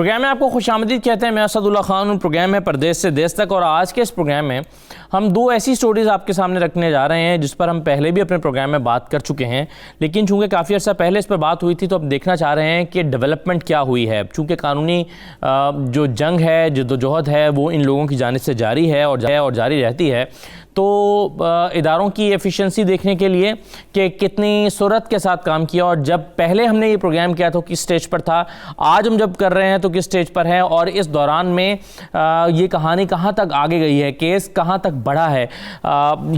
Programme में आपको खुशामदीद कहते हैं। मैं असदुल्ला खान हूँ। प्रोग्राम है परदेश से देश तक, और आज के इस प्रोग्राम में हम दो ऐसी स्टोरीज़ आपके सामने रखने जा रहे हैं जिस पर हम पहले भी अपने प्रोग्राम में बात कर चुके हैं, लेकिन चूंकि काफ़ी अर्सा पहले इस पर बात हुई थी तो अब देखना चाह रहे हैं कि डेवलपमेंट क्या हुई है। चूँकि कानूनी जो जंग है, जद्दोजहद है, वो इन लोगों की जानिब से जारी है और जारी रहती है। तो इदारों की एफिशिएंसी देखने के लिए कि कितनी सूरत के साथ काम किया, और जब पहले हमने ये प्रोग्राम किया तो किस स्टेज पर था, आज हम जब कर रहे हैं तो किस स्टेज पर है, और इस दौरान में ये कहानी कहाँ तक आगे गई है, केस कहाँ तक बढ़ा है,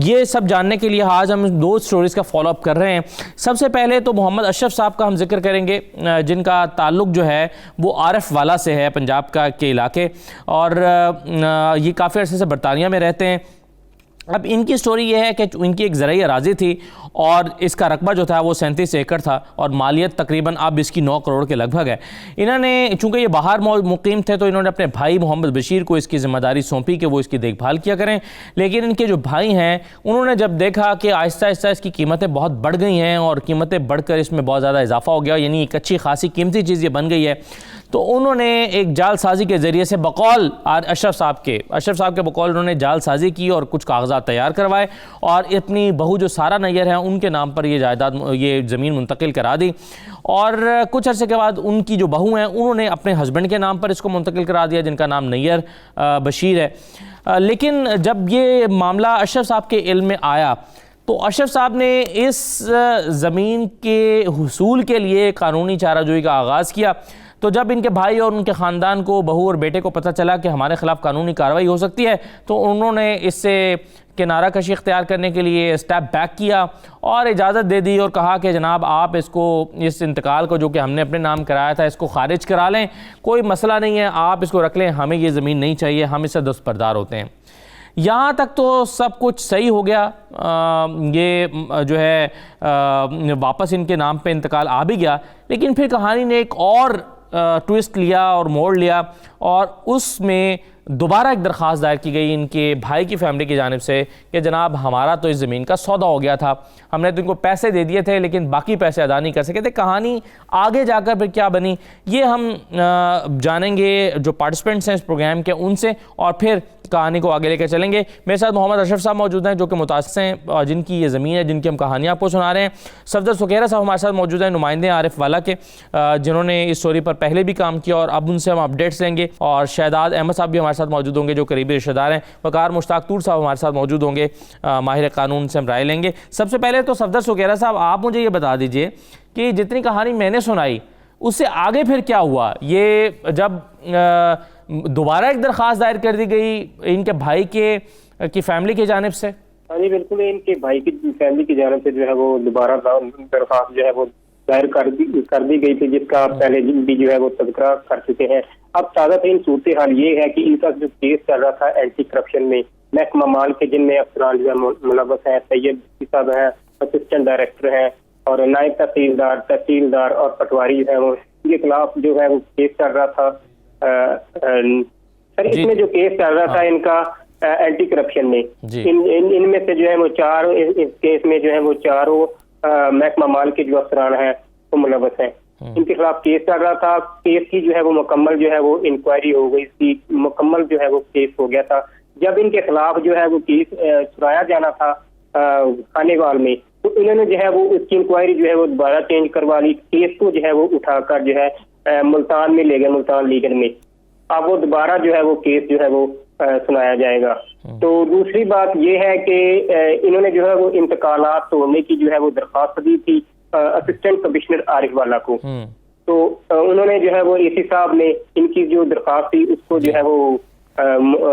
ये सब जानने के लिए आज हम दो स्टोरीज़ का फॉलोअप कर रहे हैं। सबसे पहले तो मोहम्मद अशरफ साहब का हम जिक्र करेंगे, जिनका ताल्लुक़ जो है वो आरिफ वाला से है, पंजाब के इलाके, और ये काफ़ी अर्से से बरतानिया में रहते हैं। अब इनकी स्टोरी ये है कि इनकी एक ज़राई अराज़ी थी और इसका रकबा जो था वो 37 एकड़ था और मालियत तकरीबन अब इसकी 9 करोड़ के लगभग है। इन्होंने, चूँकि ये बाहर मुकीम थे, तो इन्होंने अपने भाई मोहम्मद बशीर को इसकी ज़िम्मेदारी सौंपी कि वो इसकी देखभाल किया करें। लेकिन इनके जो भाई हैं उन्होंने जब देखा कि आहिस्ता आहिस्ता इसकी कीमतें बहुत बढ़ गई हैं और कीमतें बढ़कर इसमें बहुत ज़्यादा इजाफा हो गया, यानी एक अच्छी खासी कीमती चीज़ ये बन गई है, तो उन्होंने एक जालसाजी के ज़रिए से बकौल अशरफ साहब के बकौल उन्होंने जालसाजी की और कुछ कागजात तैयार करवाए और अपनी बहू जो सारा नैयर है उनके नाम पर ये जायदाद, ये ज़मीन मुंतकिल करा दी। और कुछ अरसे के बाद उनकी जो बहू हैं उन्होंने अपने हस्बैंड के नाम पर इसको मुंतकिल करा दिया, जिनका नाम नैयर बशीर है। लेकिन जब ये मामला अशरफ साहब के इल्म में आया तो अशरफ साहब ने इस ज़मीन के हुसूल के लिए कानूनी चाराजोई का आगाज़ किया। तो जब इनके भाई और उनके ख़ानदान को, बहू और बेटे को पता चला कि हमारे ख़िलाफ़ कानूनी कार्रवाई हो सकती है, तो उन्होंने इससे किनारा कशी इख्तियार करने के लिए स्टेप बैक किया और इजाज़त दे दी और कहा कि जनाब आप इस इंतकाल को जो कि हमने अपने नाम कराया था इसको खारिज करा लें, कोई मसला नहीं है, आप इसको रख लें, हमें ये ज़मीन नहीं चाहिए, हम इससे दस्तबरदार होते हैं। यहाँ तक तो सब कुछ सही हो गया, ये जो है वापस इनके नाम पे इंतकाल आ भी गया। लेकिन फिर कहानी ने एक और ट्विस्ट लिया और मोड़ लिया, और उसमें दोबारा एक दरख्वास्त दायर की गई इनके भाई की फैमिली की जानिब से कि जनाब हमारा तो इस ज़मीन का सौदा हो गया था, हमने तो इनको पैसे दे दिए थे लेकिन बाकी पैसे अदा नहीं कर सके थे। कहानी आगे जाकर फिर क्या बनी ये हम जानेंगे जो पार्टिसिपेंट्स हैं इस प्रोग्राम के उनसे, और फिर कहानी को आगे लेकर चलेंगे। मेरे साथ मोहम्मद अशरफ साहब मौजूद हैं जो कि मुतासिर हैं और जिनकी ये ज़मीन है, जिनकी हम कहानी आपको सुना रहे हैं। सफदर सुकैरा साहब हमारे साथ मौजूद हैं, नुमाइंदे आरिफ वाला के, जिन्होंने इस स्टोरी पर पहले भी काम किया और अब उनसे हम अपडेट्स लेंगे। और शहजाद अहमद साहब भी हमारे साथ मौजूद होंगे जो करीबी रिश्तेदार हैं। वकार मुश्ताक तूर साहब हमारे साथ मौजूद होंगे, माहिर कानून से हम राय लेंगे। सबसे पहले तो सफदर सुकैरा साहब, आप मुझे ये बता दीजिए कि जितनी कहानी मैंने सुनाई उससे आगे फिर क्या हुआ। ये जब दोबारा एक दरख्वास्त दायर कर दी गई इनके भाई की फैमिली की जानिब से। हाँ जी बिल्कुल, इनके भाई की फैमिली की जानिब से जो है वो दोबारा दरख्वास्त जो है वो दायर कर दी गई थी, जिसका पहले भी जो है वो तज़किरा कर चुके हैं। अब ताज़ा तरीन सूरत हाल ये है कि इनका जो केस चल रहा था एंटी करप्शन में, महकमा माल के जिनमें अफसरान जो है मुलव्वस हैं, सैयद साहब हैं, असिस्टेंट डायरेक्टर हैं, और नायब तहसीलदार और पटवारी जो है वो, इनके खिलाफ जो है वो केस चल रहा था। सर इसमें जो केस चल रहा था इनका एंटी करप्शन में, इनमें से जो है वो चार, इस केस में जो है वो चारों महकमा माल के जो अफसरान हैं वो मुलव्वस हैं। इनके खिलाफ केस चल रहा था। केस की जो है वो मुकम्मल जो है वो इंक्वायरी हो गई, इसकी मुकम्मल जो है वो केस हो गया था। जब इनके खिलाफ जो है वो केस सुनाया जाना था खानेवाल में, तो इन्होंने जो है वो उसकी इंक्वायरी जो है वो दोबारा चेंज करवा ली। केस को जो है वो उठाकर जो है मुल्तान में ले गए, मुल्तान लीगल में। अब वो दोबारा जो है वो केस जो है वो सुनाया जाएगा। तो दूसरी बात ये है कि इन्होंने जो है वो इंतकालात तोड़ने की जो है वो दरख्वास्त दी थी असिस्टेंट कमिश्नर आरिफ वाला को। तो उन्होंने जो है वो एसी साहब ने इनकी जो दरख्वास्त थी उसको जो है वो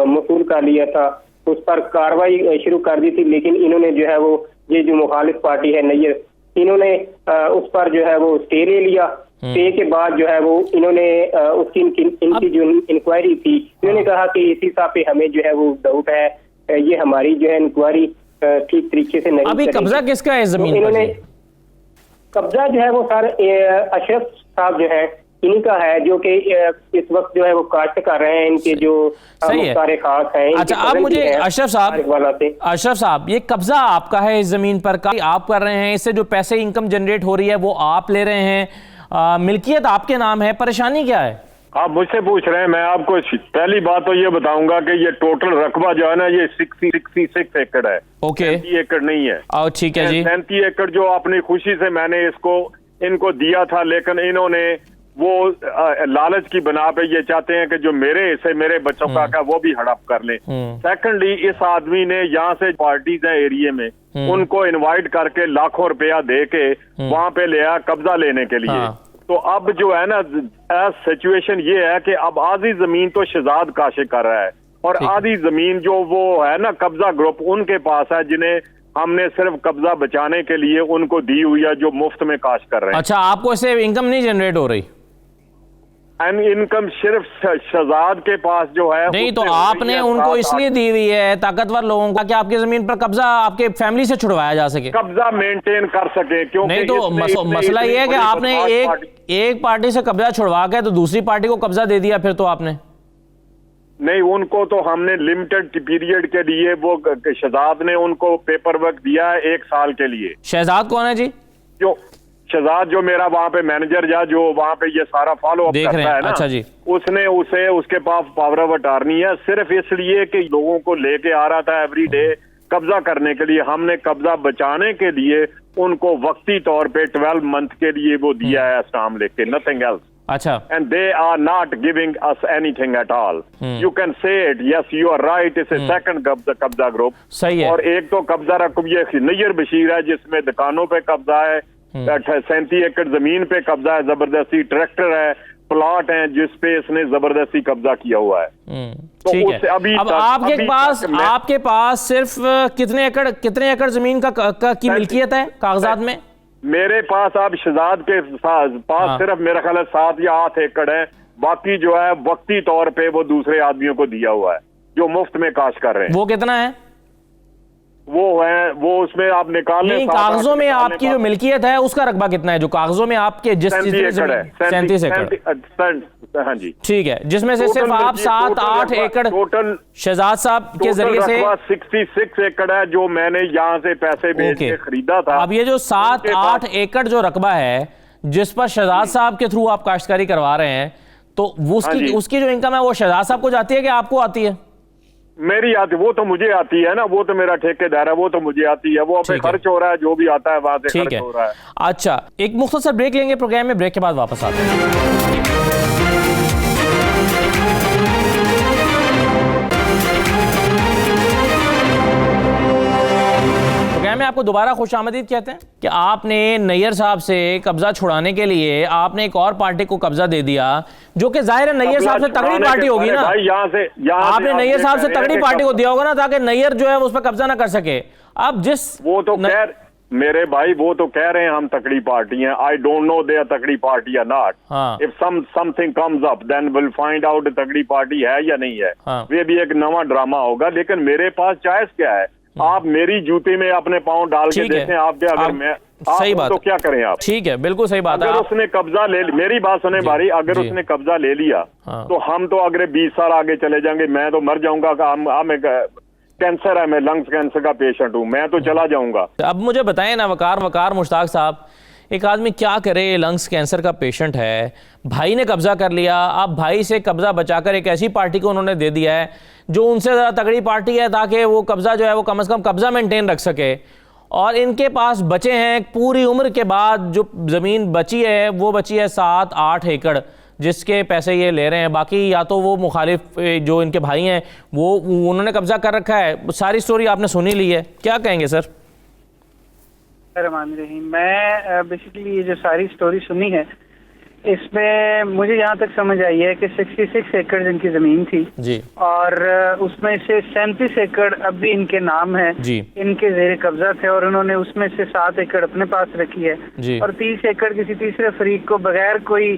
मसूल कर लिया था, उस पर कार्रवाई शुरू कर दी थी। लेकिन इन्होंने जो है वो ये जो मुखालिफ पार्टी है नैयर, इन्होंने उस पर जो है वो स्टे ले लिया। स्टे के बाद जो है वो इन्होंने उसकी इनकी जो इंक्वायरी थी, इन्होंने कहा कि एसी साहब पे हमें जो है वो डाउट है, ये हमारी जो है इंक्वायरी ठीक तरीके से नहीं। अभी कब्जा किसका है जमीन? इन्होंने कब्जा जो है वो सर अशरफ साहब जो है इन्हीं का है, जो कि इस वक्त जो है वो काश्त कर रहे हैं, इनके जो मुख्तार खास हैं। अच्छा, आप मुझे अशरफ साहब ये कब्जा आपका है इस जमीन पर, आप कर रहे हैं, इससे जो पैसे इनकम जनरेट हो रही है वो आप ले रहे हैं, मिल्कियत आपके नाम है, परेशानी क्या है? आप मुझसे पूछ रहे हैं, मैं आपको पहली बात तो ये बताऊंगा कि ये टोटल रकबा जो है ना, ये 66 एकड़ है। ओके, 37 एकड़ नहीं है। ठीक है जी। 37 एकड़ जो अपनी खुशी से मैंने इनको दिया था, लेकिन इन्होंने वो लालच की बना पे ये चाहते हैं कि जो मेरे हिस्से मेरे बच्चों का वो भी हड़प कर ले। सेकंडली, इस आदमी ने यहाँ से पार्टीज है एरिया में, उनको इनवाइट करके लाखों रुपया दे के वहां पे ले आया कब्जा लेने के लिए। तो अब जो है ना, सिचुएशन ये है कि अब आधी जमीन तो शहजाद काशिक कर रहा है और आधी जमीन जो वो है ना कब्जा ग्रुप उनके पास है, जिन्हें हमने सिर्फ कब्जा बचाने के लिए उनको दी हुई है, जो मुफ्त में काश कर रहे हैं। अच्छा, आपको इससे इनकम नहीं जनरेट हो रही? इनकम सिर्फ शहजाद के पास जो है नहीं, तो आपने उनको इसलिए दी हुई है ताकतवर लोगों का कि आपकी जमीन पर कब्जा आपके फैमिली से छुड़वाया जा सके, कब्जा मेंटेन कर सके। क्योंकि नहीं तो मसला ये है कि आपने एक पार्टी से कब्जा छुड़वा के तो दूसरी पार्टी को कब्जा दे दिया फिर तो आपने। नहीं, उनको तो हमने लिमिटेड पीरियड के लिए, वो शहजाद ने उनको पेपर वर्क दिया है 1 साल के लिए। शहजाद कौन है जी? जो शहजाद जो मेरा वहाँ पे मैनेजर या जो वहाँ पे ये सारा फॉलो अप करता है ना, अच्छा जी, उसने उसके पास पावर ऑफ अटॉर्नी है, सिर्फ इसलिए कि लोगों को लेके आ रहा था एवरी डे कब्जा करने के लिए। हमने कब्जा बचाने के लिए उनको वक्ती तौर पे 12 मंथ के लिए वो दिया है स्टाम लेके, नथिंग एल्स। अच्छा, and they are not giving us anything at all. You can say it, yes, you are right, it's a second कब्जा ग्रुप। सही है। और एक तो कब्जा रकूब ये नैयर बशीर है, जिसमें दुकानों पे कब्जा है, 37 एकड़ जमीन पे कब्जा है, जबरदस्ती ट्रैक्टर है, प्लॉट है जिसपे इसने जबरदस्ती कब्जा किया हुआ है। तो ठीक है। अभी अब आपके पास सिर्फ कितने एकड़ जमीन की मिल्कियत है कागजात में? मेरे पास अब शहजाद के पास सिर्फ मेरा ख्याल है 7 या 8 एकड़ है, बाकी जो है वक्ती तौर पे वो दूसरे आदमियों को दिया हुआ है जो मुफ्त में काश कर रहे हैं। वो कितना है? वो उसमें आप निकाल लें। कागजों में आपकी जो मिल्कियत है उसका रकबा कितना है जो कागजों में आपके? 37 एकड़। हाँ जी, ठीक है, जिसमें से सिर्फ आप 7-8 एकड़ टोटल शहजाद साहब के जरिए से 66 एकड़ है जो मैंने यहाँ से पैसे भेज के खरीदा था। अब ये जो 7-8 एकड़ जो रकबा है जिस पर शहजाद साहब के थ्रू आप काश्तकारी करवा रहे हैं, तो उसकी जो इनकम है वो शहजाद साहब को जाती है कि आपको आती है? मेरी आती, वो तो मुझे आती है ना, वो तो मेरा ठेकेदार है, वो तो मुझे आती है, वो अपने खर्च हो रहा है, जो भी आता है वहां से खर्च हो रहा है। अच्छा, एक मुख्तसर ब्रेक लेंगे प्रोग्राम में, ब्रेक के बाद वापस आते हैं। में आपको दोबारा खुशामदीद कहते हैं कि आपने नैयर साहब से कब्जा छुड़ाने के लिए आपने एक और पार्टी को कब्जा दे दिया, जो कि जाहिर है नैयर साहब से तगड़ी पार्टी होगी ना। आपने नैयर साहब से तगड़ी पार्टी को दिया होगा ना, ताकि नैयर जो है उस पर कब्जा ना कर सके। अब जिस वो तो मेरे भाई वो तो कह रहे हैं हम तकड़ी पार्टी हैं। I don't know they are तकड़ी पार्टी या not. If something comes up then will find out तकड़ी पार्टी है या नहीं है। ये भी एक नवा ड्रामा होगा, लेकिन मेरे पास चॉइस क्या है? आप मेरी जूते में अपने पाँव डाल के देखें, आप क्या अगर मैं सही बात तो क्या करें आप? ठीक है, बिल्कुल सही बात है। अगर उसने कब्जा ले, मेरी बात सुने भाई, अगर उसने कब्जा ले लिया तो हम तो अगले 20 साल आगे चले जाएंगे। मैं तो मर जाऊंगा, कैंसर है, मैं लंग्स कैंसर का पेशेंट हूं, मैं तो चला जाऊंगा। अब मुझे बताएं ना वकार मुश्ताक साहब, एक आदमी क्या करे, लंग्स कैंसर का पेशेंट है, भाई ने कब्जा कर लिया, अब भाई से कब्जा बचाकर एक ऐसी पार्टी को उन्होंने दे दिया है जो उनसे ज़रा तगड़ी पार्टी है, ताकि वो कब्जा जो है वो कम से कम कब्जा मेंटेन रख सके। और इनके पास बचे हैं पूरी उम्र के बाद जो ज़मीन बची है वो बची है 7-8 एकड़, जिसके पैसे ये ले रहे हैं। बाकी या तो वो मुखालिफ जो इनके भाई हैं वो उन्होंने कब्जा कर रखा है। सारी स्टोरी आपने सुनी ली है, क्या कहेंगे सर? मैं बेसिकली ये जो सारी स्टोरी सुनी है, इसमें मुझे यहाँ तक समझ आई है कि 66 एकड़ जिनकी जमीन थी जी, और उसमें से 37 एकड़ अब भी इनके नाम है जी, इनके जेर कब्जा थे, और उन्होंने उसमें से 7 एकड़ अपने पास रखी है जी, और 30 एकड़ किसी तीसरे फरीक को बगैर कोई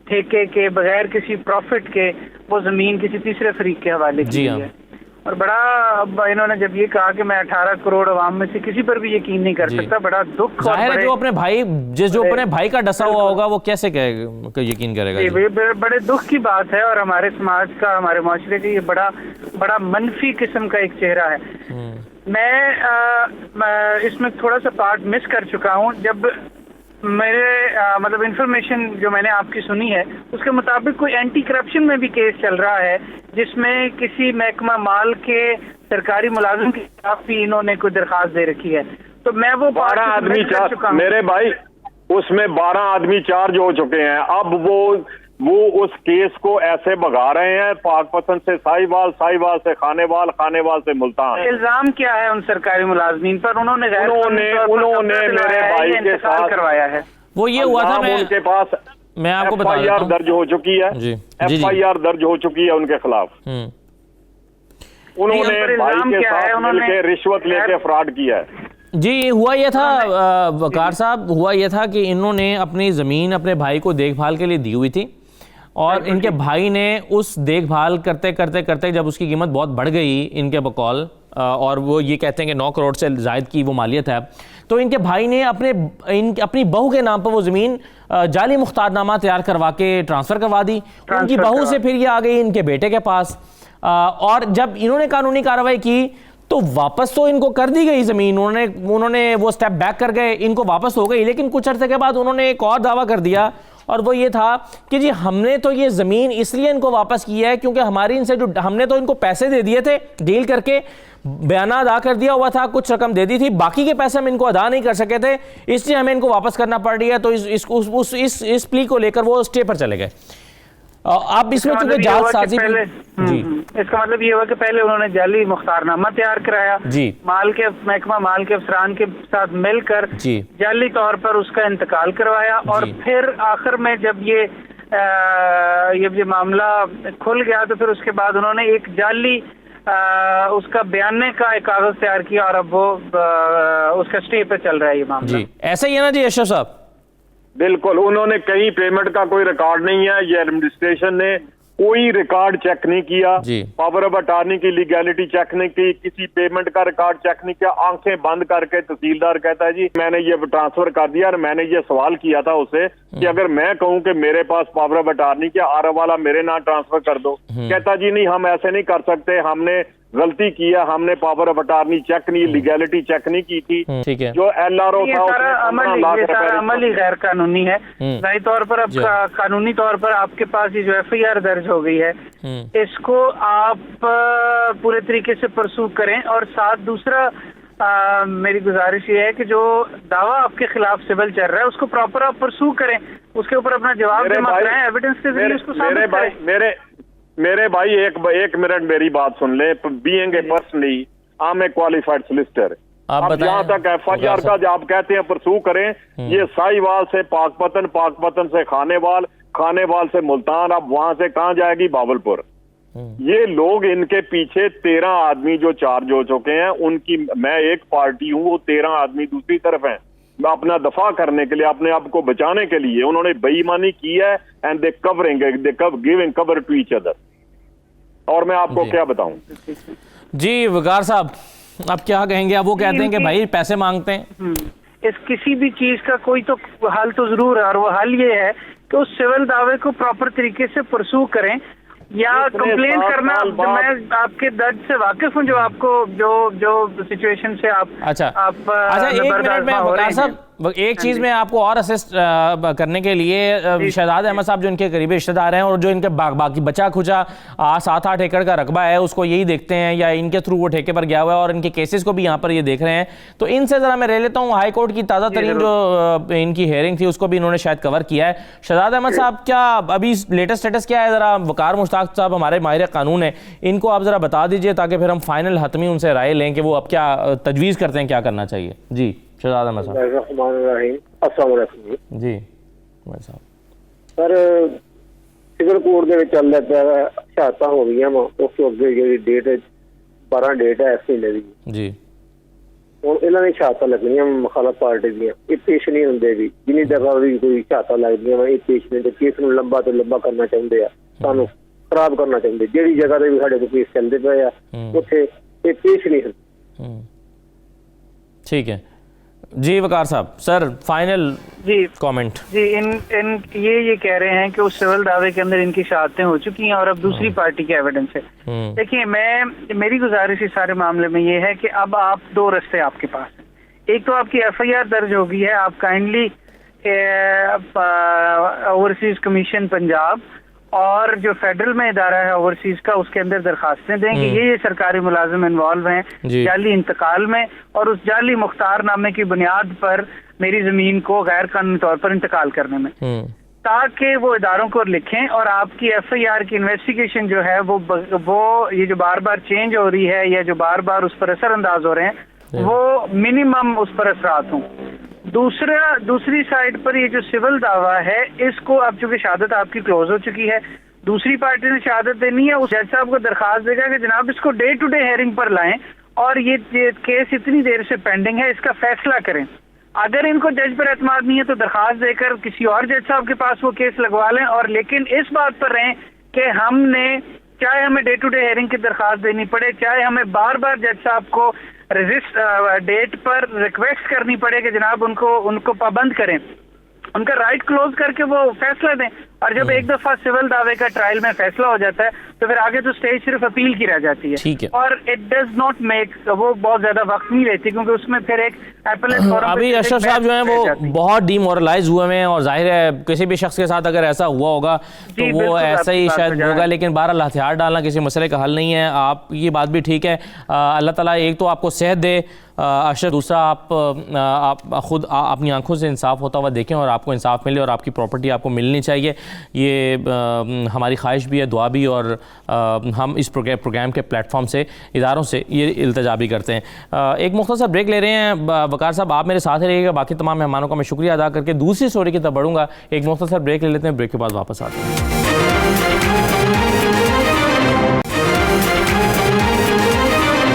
ठेके के, बगैर किसी प्रॉफिट के वो जमीन किसी तीसरे फरीक के हवाले की है। और बड़ा, अब इन्होंने जब ये कहा कि मैं 18 करोड़ आवाम में से किसी पर भी यकीन नहीं कर सकता, बड़ा दुख। जाहिर है जो अपने भाई जो अपने भाई का डसा हुआ होगा वो कैसे यकीन करेगा? बड़े दुख की बात है, और हमारे समाज का, हमारे माशरे का ये बड़ा मनफी किस्म का एक चेहरा है। मैं इसमें थोड़ा सा पार्ट मिस कर चुका हूँ। जब मेरे मतलब इंफॉर्मेशन जो मैंने आपकी सुनी है उसके मुताबिक कोई एंटी करप्शन में भी केस चल रहा है जिसमें किसी महकमा माल के सरकारी मुलाजिम के खिलाफ भी इन्होंने कोई दरखास्त दे रखी है। तो मैं वो 12 आदमी मेरे भाई उसमें 12 आदमी चार्ज हो चुके हैं। अब वो उस केस को ऐसे भगा रहे हैं पाकपतन से साहिवाल, साहिवाल से खानेवाल, खानेवाल से मुल्तान। इल्जाम क्या है उन सरकारी मुलाजमीन पर? उन्होंने मेरे भाई के साथ करवाया है। वो ये हुआ था, उनके पास मैं आपको बता देता हूं, दर्ज हो चुकी है, FIR दर्ज हो चुकी है उनके खिलाफ। उन्होंने भाई के साथ मिलकर रिश्वत लेके फ्रॉड किया है। जी हुआ यह था वकार साहब, हुआ यह था कि इन्होंने अपनी ज़मीन अपने भाई को देखभाल के लिए दी हुई थी और इनके भाई ने उस देखभाल करते करते करते जब उसकी कीमत बहुत बढ़ गई इनके बकौल, और वो ये कहते हैं कि 9 करोड़ से ज़ायद की वो मालियत है, तो इनके भाई ने अपनी बहू के नाम पर वो ज़मीन जाली मुख्तारनामा तैयार करवा के ट्रांसफ़र करवा दी। उनकी बहू से फिर ये आ गई इनके बेटे के पास, और जब इन्होंने कानूनी कार्रवाई की तो वापस तो इनको कर दी गई ज़मीन, उन्होंने वो स्टेप बैक कर गए, इनको वापस हो गई। लेकिन कुछ अर्से के बाद उन्होंने एक और दावा कर दिया, और वो ये था कि जी हमने तो ये ज़मीन इसलिए इनको वापस की है क्योंकि हमारी इनसे जो हमने तो इनको पैसे दे दिए थे, डील करके बयाना अदा कर दिया हुआ था, कुछ रकम दे दी थी, बाकी के पैसे हम इनको अदा नहीं कर सके थे, इसलिए हमें इनको वापस करना पड़ रही है। तो इस प्ली को लेकर वो स्टे पर चले गए। आप इसमें चूंकि जालसाजी जी, इसका मतलब ये हुआ कि पहले उन्होंने जाली मुख्तारनामा तैयार कराया जी, महकमा माल के अफसरान के साथ मिलकर जाली तौर पर उसका इंतकाल करवाया, और फिर आखिर में जब ये मामला खुल गया तो फिर उसके बाद उन्होंने एक जाली उसका बयाने का एक कागज तैयार किया, और अब वो उसका स्टे पे चल रहा है ये मामला। जी ऐसा ही है ना जी अशरफ साहब? बिल्कुल, उन्होंने कहीं पेमेंट का कोई रिकॉर्ड नहीं है, ये एडमिनिस्ट्रेशन ने कोई रिकॉर्ड चेक नहीं किया, पावर ऑफ अटॉर्नी की लीगैलिटी चेक नहीं की, किसी पेमेंट का रिकॉर्ड चेक नहीं किया। आंखें बंद करके तहसीलदार कहता है जी मैंने ये ट्रांसफर कर दिया, और मैंने ये सवाल किया था उसे कि अगर मैं कहूं कि मेरे पास पावर ऑफ अटॉर्नी क्या आरव वाला मेरे नाम ट्रांसफर कर दो, कहता जी नहीं हम ऐसे नहीं कर सकते, हमने गलती किया, हमने पावर ऑफ अटॉर्नी चेक नहीं, लीगैलिटी चेक नहीं की थी। ठीक है, जो LRO था अमल ही गैर कानूनी है। जाहिर तौर पर अब कानूनी तौर पर आपके पास ये जो FIR दर्ज हो गई है, इसको आप पूरे तरीके से परसू करें, और साथ दूसरा मेरी गुजारिश ये है कि जो दावा आपके खिलाफ सिविल चल रहा है उसको प्रॉपर आप परसू करें, उसके ऊपर अपना जवाब जमा कराएं, एविडेंस के जरिए उसको साबित करें। मेरे भाई एक मिनट मेरी बात सुन ले। Being a personally I am a qualified solicitor, अब जहाँ तक FIR का जो आप कहते हैं परसू करें, ये साहिवाल से पाकपतन, पाकपतन से खानेवाल, खानेवाल से मुल्तान, अब वहां से कहाँ जाएगी? बावलपुर। ये लोग इनके पीछे 13 आदमी जो चार्ज हो चुके हैं, उनकी मैं एक पार्टी हूँ, वो 13 आदमी दूसरी तरफ हैं। अपना दफा करने के लिए, अपने आप को बचाने के लिए उन्होंने बेईमानी की है, and they giving cover to each other. और मैं आपको क्या बताऊं जी वकार साहब, आप क्या कहेंगे? अब वो कहते हैं कि भाई पैसे मांगते हैं। इस किसी भी चीज का कोई तो हल तो जरूर है, और वो हल ये है कि उस सिविल दावे को प्रॉपर तरीके से परसू करें, या कंप्लेन करना। मैं आपके दर्द से वाकिफ हूँ, जो आपको जो सिचुएशन से आप अच्छा एक मिनट में वकार साहब, एक चीज में आपको और असिस्ट करने के लिए, शहजाद अहमद साहब जो इनके करीबी रिश्तेदार हैं और जो इनके बाकी बचा खुचा 7-8 एकड़ का रकबा है उसको यही देखते हैं, या इनके थ्रू वो ठेके पर गया हुआ है, और इनके केसेस को भी यहाँ पर ये देख रहे हैं, तो इनसे जरा मैं ले लेता हूँ। हाई कोर्ट की ताज़ा तरीन जो इनकी हेयरिंग थी उसको भी इन्होंने शायद कवर किया है। शहजाद अहमद साहब, क्या अभी लेटेस्ट स्टेटस क्या है? जरा वकार मुश्ताक साहब हमारे माहिर कानून है, इनको आप जरा बता दीजिए ताकि फिर हम फाइनल हतमी उनसे राय लें कि वो अब क्या तजवीज़ करते हैं, क्या करना चाहिए। जी शहजाद अहमद साहब। जी साहब, सर सिविल कोर्ट ਦੇ ਵਿੱਚ ਚੱਲ ਪਿਆ, ਸ਼ਹਾਦਤਾਂ ਹੋ ਗਈਆਂ ਵਾ, ਉਸ ਤੋਂ ਅੱਗੇ ਜਿਹੜੀ ਡੇਟ 12 ਡੇਟ ਹੈ ਇਸ ਮਹੀਨੇ ਦੀ ਜੀ, ਹੁਣ ਇਹਨਾਂ ਨੇ ਸ਼ਹਾਦਤਾਂ ਲੱਗਣੀਆਂ ਮੁਖਾਲਫ ਪਾਰਟੀ ਦੀਆਂ, ਇਹ ਪੇਸ਼ ਨਹੀਂ ਹੁੰਦੇ ਵੀ, ਜਿੰਨੀ ਦਫਾ ਵੀ ਕੋਈ ਸ਼ਹਾਦਤਾਂ ਲੱਗਦੀਆਂ ਵਾ ਇਹ ਪੇਸ਼ ਨਹੀਂ ਹੁੰਦੇ, ਕੇਸ ਨੂੰ ਲੰਬਾ ਤੋਂ ਲੰਬਾ ਕਰਨਾ ਚਾਹੁੰਦੇ ਆ, ਸਾਨੂੰ ਖਰਾਬ ਕਰਨਾ ਚਾਹੁੰਦੇ, ਜਿਹੜੀ ਜਗ੍ਹਾ ਤੇ ਵੀ ਸਾਡੇ ਕੋਲ ਕੇਸ ਚੱਲਦੇ ਪਏ ਆ ਉੱਥੇ ਇਹ ਪੇਸ਼ ਨਹੀਂ ਹੁੰਦੇ। ठीक है जी वकार साहब, सर फाइनल जी कमेंट। जी ये कह रहे हैं कि उस सिविल दावे के अंदर इनकी शहादतें हो चुकी हैं और अब दूसरी पार्टी के एविडेंस है। देखिए, मेरी गुजारिश इस सारे मामले में ये है कि अब आप 2 रास्ते आपके पास हैं। एक तो आपकी FIR दर्ज हो गई है, आप काइंडली ओवरसीज कमीशन पंजाब और जो फेडरल में इदारा है ओवरसीज का, उसके अंदर दरखास्तें दें कि ये सरकारी मुलाजिम इन्वॉल्व हैं जाली इंतकाल में, और उस जाली मुख्तारनामे की बुनियाद पर मेरी जमीन को गैर कानूनी तौर पर इंतकाल करने में, ताकि वो इदारों को लिखें और आपकी FIR की इन्वेस्टिगेशन जो है वो ये जो बार बार चेंज हो रही है या जो बार बार उस पर असर अंदाज हो रहे हैं वो मिनिमम उस पर असरात हों। दूसरी साइड पर ये जो सिविल दावा है, इसको अब चूंकि शहादत आपकी क्लोज हो चुकी है, दूसरी पार्टी ने शहादत देनी है, उस जज साहब को दरखास्त देगा कि जनाब इसको डे टू डे हेयरिंग पर लाएं और ये केस इतनी देर से पेंडिंग है, इसका फैसला करें। अगर इनको जज पर एतमाद नहीं है तो दरखास्त देकर किसी और जज साहब के पास वो केस लगवा लें, और लेकिन इस बात पर रहें कि हमने, चाहे हमें डे टू डे हेयरिंग की दरखास्त देनी पड़े, चाहे हमें बार बार जज साहब को डेट पर रिक्वेस्ट करनी पड़े कि जनाब उनको पाबंद करें, उनका राइट क्लोज करके वो फैसला दें। और जब एक दफा सिविल दावे का ट्रायल में फैसला हो जाता है तो फिर आगे तो स्टेज सिर्फ अपील की रह जाती है, ठीक है। और इट डज नॉट मेक, वो बहुत ज्यादा वक्त नहीं लेती क्योंकि उसमें फिर एक एपेलेट फॉरम। अभी अशरफ साहब जो हैं वो बहुत डिमोरलाइज हुए हैं, और जाहिर है किसी भी शख्स के साथ अगर ऐसा हुआ होगा तो वो ऐसा ही शायद होगा, लेकिन बहरहाल हथियार डालना किसी मसले का हल नहीं है। आप ये बात भी ठीक है, अल्लाह ताला एक तो आपको सेहत दे अशरफ, दूसरा आप खुद अपनी आंखों से इंसाफ होता हुआ देखें और आपको इंसाफ मिले और आपकी प्रॉपर्टी आपको मिलनी चाहिए। ये हमारी ख्वाहिश भी है, दुआ भी, और हम इस प्रोग्राम के प्लेटफॉर्म से, इदारों से ये इल्तजा भी करते हैं। एक मुख्तसर ब्रेक ले रहे हैं। वकार साहब आप मेरे साथ ही रहिएगा, बाकी तमाम मेहमानों का मैं शुक्रिया अदा करके दूसरी स्टोरी की तरफ बढ़ूंगा। एक मुख्तसर ब्रेक ले लेते हैं, ब्रेक के बाद वापस आते हैं।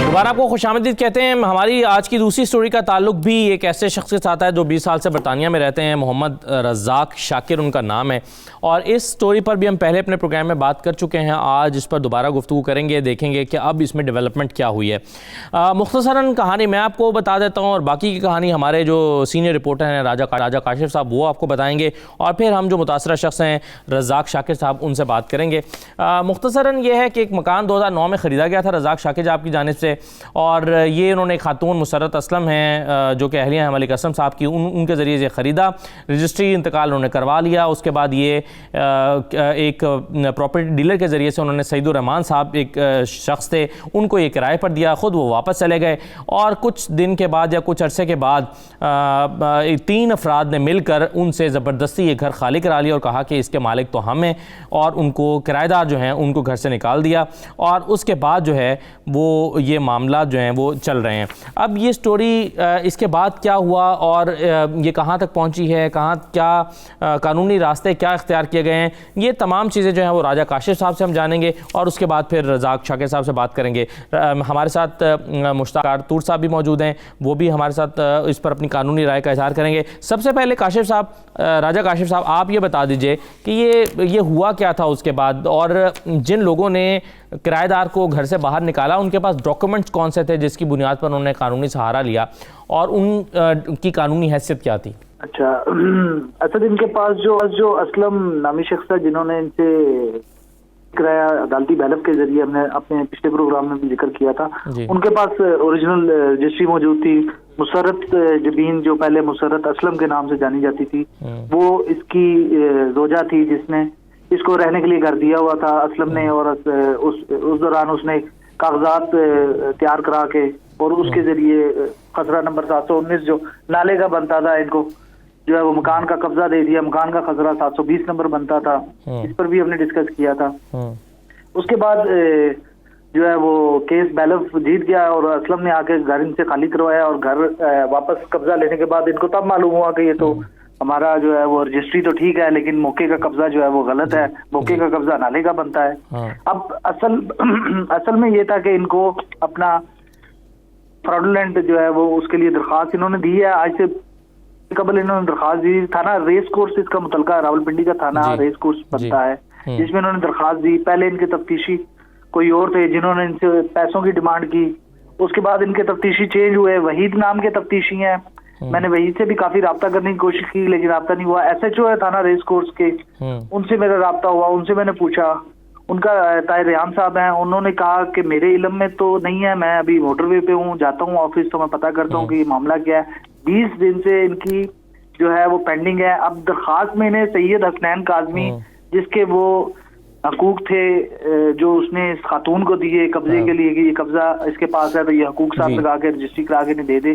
दोबारा आपको खुशामदीद कहते हैं। हमारी आज की दूसरी स्टोरी का ताल्लुक भी एक ऐसे शख्स के साथ है जो 20 साल से बरतानिया में रहते हैं। मोहम्मद रज़ाक शाकिर उनका नाम है, और इस स्टोरी पर भी हम पहले अपने प्रोग्राम में बात कर चुके हैं। आज इस पर दोबारा गुफ्तगू करेंगे, देखेंगे कि अब इसमें डेवलपमेंट क्या हुई है। मुख्तसरन कहानी मैं आपको बता देता हूँ, और बाकी की कहानी हमारे जो सीनियर रिपोर्टर हैं राजा काशिफ साहब वो आपको बताएंगे, और फिर हम जो मुतासरा शख्स हैं रज़ाक शाकिर साहब उनसे बात करेंगे। मुख्तसरन ये है कि एक मकान 2009 में ख़रीदा गया था रज़ाक शाकिर साहब की जानिब से, और ये उन्होंने खातून मुसर्रत असलम हैं जो कि अहलिया हैं मलिक असलम साहब की, उनके ज़रिए से ख़रीदा। रजिस्ट्री इंतकाल उन्होंने करवा लिया। उसके बाद ये एक प्रॉपर्टी डीलर के ज़रिए से उन्होंने सईदुर रहमान साहब एक शख्स थे, उनको ये किराए पर दिया, ख़ुद वो वापस चले गए। और कुछ दिन के बाद या कुछ अरसे के बाद 3 अफराद ने मिलकर उनसे ज़बरदस्ती ये घर खाली करा लिया और कहा कि इसके मालिक तो हम हैं, और उनको किराएदार जो हैं उनको घर से निकाल दिया। और उसके बाद जो है वो ये मामला जो हैं वो चल रहे हैं। अब ये स्टोरी इसके बाद क्या हुआ और ये कहाँ तक पहुँची है, कहाँ क्या कानूनी रास्ते क्या इख्तियार किए गए हैं, ये तमाम चीज़ें जो हैं वो राजा काशिफ साहब से हम जानेंगे, और उसके बाद फिर रज़ाक शाकिर साहब से बात करेंगे। हमारे साथ मुश्ताक तूर साहब भी मौजूद हैं, वो भी हमारे साथ इस पर अपनी कानूनी राय का इज़हार करेंगे। सबसे पहले काशिफ साहब, राजा काशिफ साहब, आप ये बता दीजिए कि ये हुआ क्या था उसके बाद, और जिन लोगों ने किराएदार को घर से बाहर निकाला उनके पास डॉक्यूमेंट्स कौन से थे जिसकी बुनियाद पर उन्होंने कानूनी सहारा लिया, और उनकी कानूनी हैसियत क्या थी? अच्छा, असद इनके पास जो असलम नामी शख्स था जिन्होंने इनसे किराया अदालती बैलफ के जरिए हमने अपने पिछले प्रोग्राम में भी जिक्र किया था, उनके पास ओरिजिनल रजिस्ट्री मौजूद थी। मुसर्रत जबीन जो पहले मुसर्रत असलम के नाम से जानी जाती थी, वो इसकी जोजा थी जिसने इसको रहने के लिए घर दिया हुआ था असलम ने, और उस दौरान उसने कागजात तैयार करा के और उसके जरिए खसरा नंबर 719 जो नाले का बनता था इनको जो है वो मकान का कब्जा दे दिया। मकान का खसरा 720 नंबर बनता था, इस पर भी हमने डिस्कस किया था। उसके बाद जो है वो केस बैलफ जीत गया और असलम ने आके घर इनसे खाली करवाया, और घर वापस कब्जा लेने के बाद इनको तब मालूम हुआ कि ये तो हमारा जो है वो रजिस्ट्री तो ठीक है लेकिन मौके का कब्जा जो है वो गलत है, मौके का कब्जा नाले का बनता है। अब असल में ये था कि इनको अपना फ्रॉडुलेंट जो है वो उसके लिए दरखास्त इन्होंने दी है। आज से कबल इन्होंने दरखास्त दी, थाना रेस कोर्स इसका मुतलका रावलपिंडी का थाना रेस कोर्स बनता है, जिसमें इन्होंने दरखास्त दी। पहले इनके तफ्तीशी कोई और थे जिन्होंने इनसे पैसों की डिमांड की, उसके बाद इनके तफ्तीशी चेंज हुए, वहीद नाम के तफ्तीशी हैं। मैंने वही से भी काफी राब्ता करने की कोशिश की लेकिन राब्ता नहीं हुआ। SHO है थाना रेस कोर्स के, उनसे मेरा राब्ता हुआ, उनसे मैंने पूछा, उनका ताहिर रेहान साहब हैं, उन्होंने कहा कि मेरे इल्म में तो नहीं है, मैं अभी मोटरवे पे हूँ, जाता हूँ ऑफिस तो मैं पता करता हूँ कि ये मामला क्या है। 20 दिन से इनकी जो है वो पेंडिंग है। अब दरखास्त में इन्हें सैयद हसनैन काज़मी, जिसके वो हकूक थे जो उसने इस खातून को दिए कब्जे के लिए कि ये कब्जा इसके पास है तो ये हकूक साथ लगा के रजिस्ट्री करा के इन्हें दे दे,